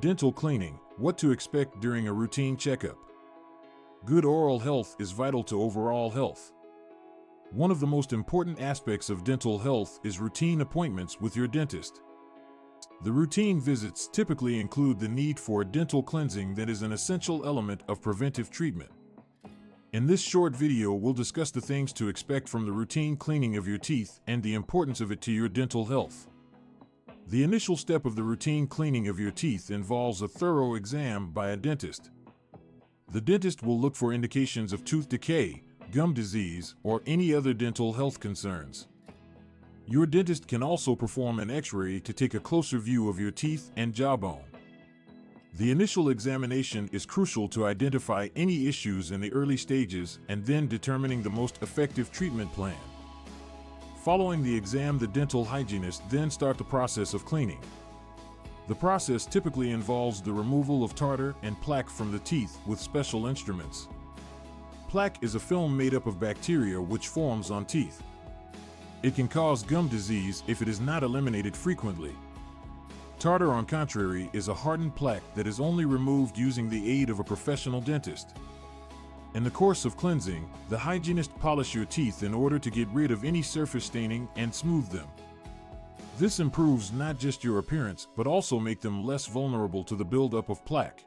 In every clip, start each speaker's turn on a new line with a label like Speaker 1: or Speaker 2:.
Speaker 1: Dental cleaning, what to expect during a routine checkup. Good oral health is vital to overall health. One of the most important aspects of dental health is routine appointments with your dentist. The routine visits typically include the need for dental cleansing that is an essential element of preventive treatment. In this short video, we'll discuss the things to expect from the routine cleaning of your teeth and the importance of it to your dental health. The initial step of the routine cleaning of your teeth involves a thorough exam by a dentist. The dentist will look for indications of tooth decay, gum disease, or any other dental health concerns. Your dentist can also perform an X-ray to take a closer view of your teeth and jawbone. The initial examination is crucial to identify any issues in the early stages and then determining the most effective treatment plan. Following the exam, the dental hygienist then starts the process of cleaning. The process typically involves the removal of tartar and plaque from the teeth with special instruments. Plaque is a film made up of bacteria which forms on teeth. It can cause gum disease if it is not eliminated frequently. Tartar, on contrary, is a hardened plaque that is only removed using the aid of a professional dentist. In the course of cleansing, the hygienist polishes your teeth in order to get rid of any surface staining and smooth them. This improves not just your appearance, but also make them less vulnerable to the buildup of plaque.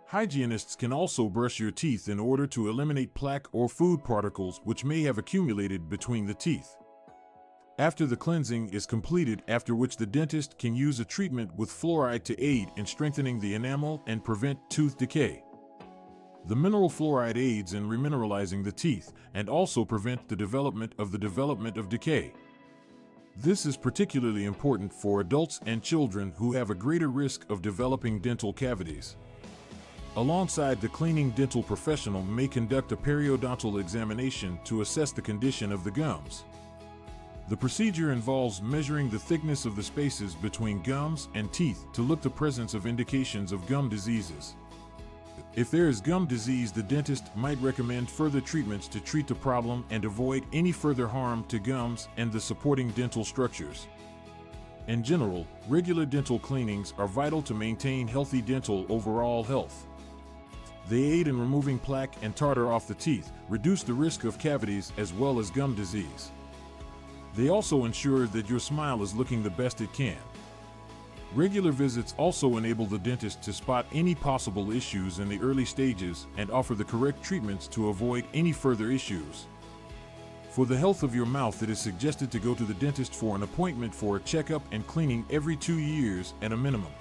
Speaker 1: Hygienists can also brush your teeth in order to eliminate plaque or food particles which may have accumulated between the teeth. After the cleansing is completed, after which the dentist can use a treatment with fluoride to aid in strengthening the enamel and prevent tooth decay. The mineral fluoride aids in remineralizing the teeth and also prevent the development of decay. This is particularly important for adults and children who have a greater risk of developing dental cavities. Alongside the cleaning, dental professional may conduct a periodontal examination to assess the condition of the gums. The procedure involves measuring the thickness of the spaces between gums and teeth to look for the presence of indications of gum diseases. If there is gum disease, the dentist might recommend further treatments to treat the problem and avoid any further harm to gums and the supporting dental structures. In general, regular dental cleanings are vital to maintain healthy dental overall health. They aid in removing plaque and tartar off the teeth, reduce the risk of cavities as well as gum disease. They also ensure that your smile is looking the best it can. Regular visits also enable the dentist to spot any possible issues in the early stages and offer the correct treatments to avoid any further issues. For the health of your mouth, it is suggested to go to the dentist for an appointment for a checkup and cleaning every 2 years at a minimum.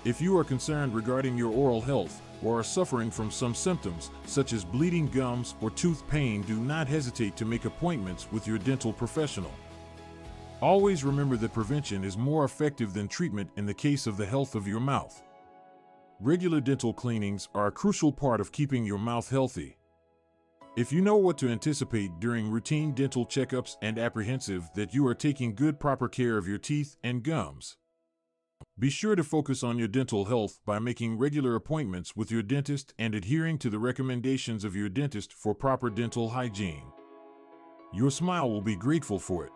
Speaker 1: If you are concerned regarding your oral health or are suffering from some symptoms such as bleeding gums or tooth pain, do not hesitate to make appointments with your dental professional. Always remember that prevention is more effective than treatment in the case of the health of your mouth. Regular dental cleanings are a crucial part of keeping your mouth healthy. If you know what to anticipate during routine dental checkups and apprehensive that you are taking good proper care of your teeth and gums, be sure to focus on your dental health by making regular appointments with your dentist and adhering to the recommendations of your dentist for proper dental hygiene. Your smile will be grateful for it.